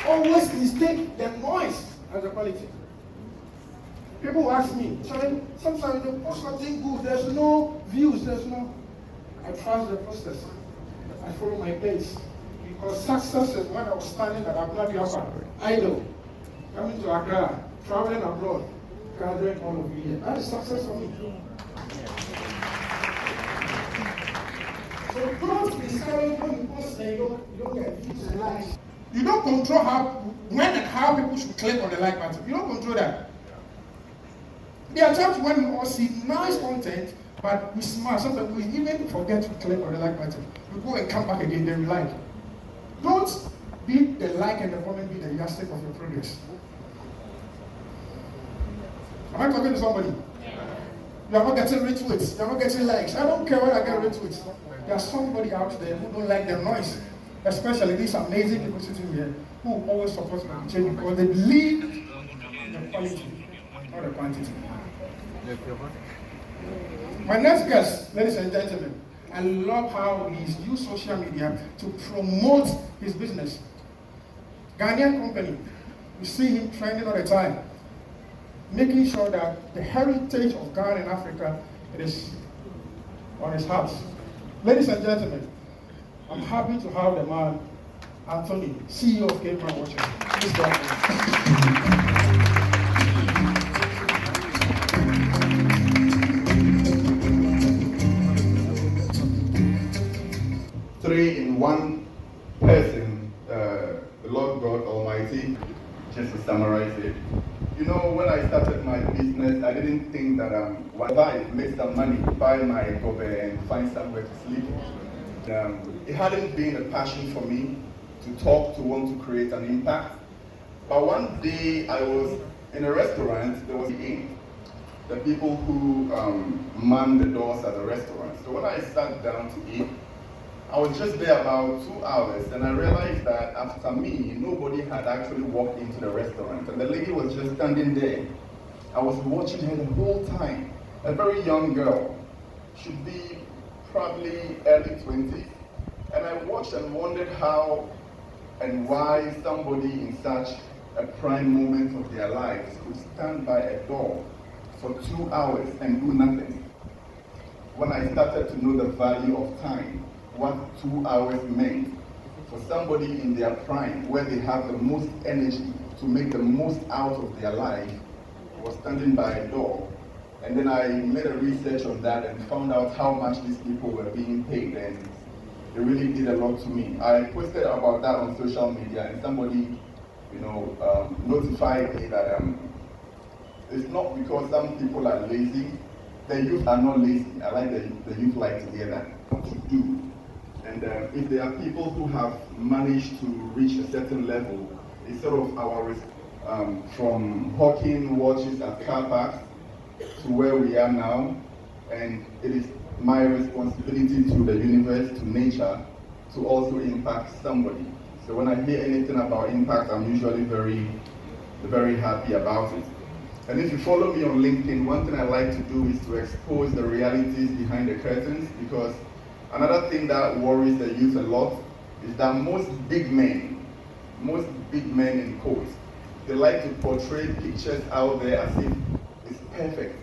always mistake the noise as the quality. People ask me, sometimes you post something good, there's no views, I trust the process. I follow my pace. Because success is when I was standing at Accra, Biafra, idle, coming to Accra, traveling abroad, gathering all of you here. That is success for me. So don't be discouraged when you post and you don't get views and likes. You don't control when and how people should click on the like button. You don't control that. There are times when we all see nice content, but we smile. Sometimes we even forget to click on the like button. We go and come back again, then we like. Don't be the like and the comment be the yardstick of your progress. Am I talking to somebody? You are not getting retweets. You are not getting likes. I don't care when I get retweets. There's somebody out there who don't like the noise. Especially these amazing people sitting here who always support my change because they believe in the quality, not the quantity. My next guest, ladies and gentlemen, I love how he's used social media to promote his business. Ghanaian company, you see him trending all the time, making sure that the heritage of Ghana and Africa is on his heart. Ladies and gentlemen, I'm happy to have the man, Anthony, CEO of Caveman Watches. Please welcome. 3 in 1 person, the Lord God Almighty, just to summarize it. You know, when I started my business, I didn't think that one day make some money, buy my gobe and find somewhere to sleep. It hadn't been a passion for me to talk, to want to create an impact. But one day I was in a restaurant, there was the people who man the doors at the restaurant. So when I sat down to eat, I was just there about 2 hours, and I realized that after me, nobody had actually walked into the restaurant, and the lady was just standing there. I was watching her the whole time. A very young girl, should be probably early 20s, and I watched and wondered how and why somebody in such a prime moment of their lives could stand by a door for 2 hours and do nothing. When I started to know the value of time, what 2 hours meant for somebody in their prime, where they have the most energy to make the most out of their life, was standing by a door. And then I made a research on that and found out how much these people were being paid, and it really did a lot to me. I posted about that on social media, and somebody, notified me that it's not because some people are lazy. The youth are not lazy. I like the youth like to hear that. What to do. And if there are people who have managed to reach a certain level, it's sort of our from hawking watches at car parks to where we are now, and it is my responsibility to the universe, to nature, to also impact somebody. So when I hear anything about impact, I'm usually very, very happy about it. And if you follow me on LinkedIn, one thing I like to do is to expose the realities behind the curtains, because another thing that worries the youth a lot is that most big men in quotes, they like to portray pictures out there as if it's perfect.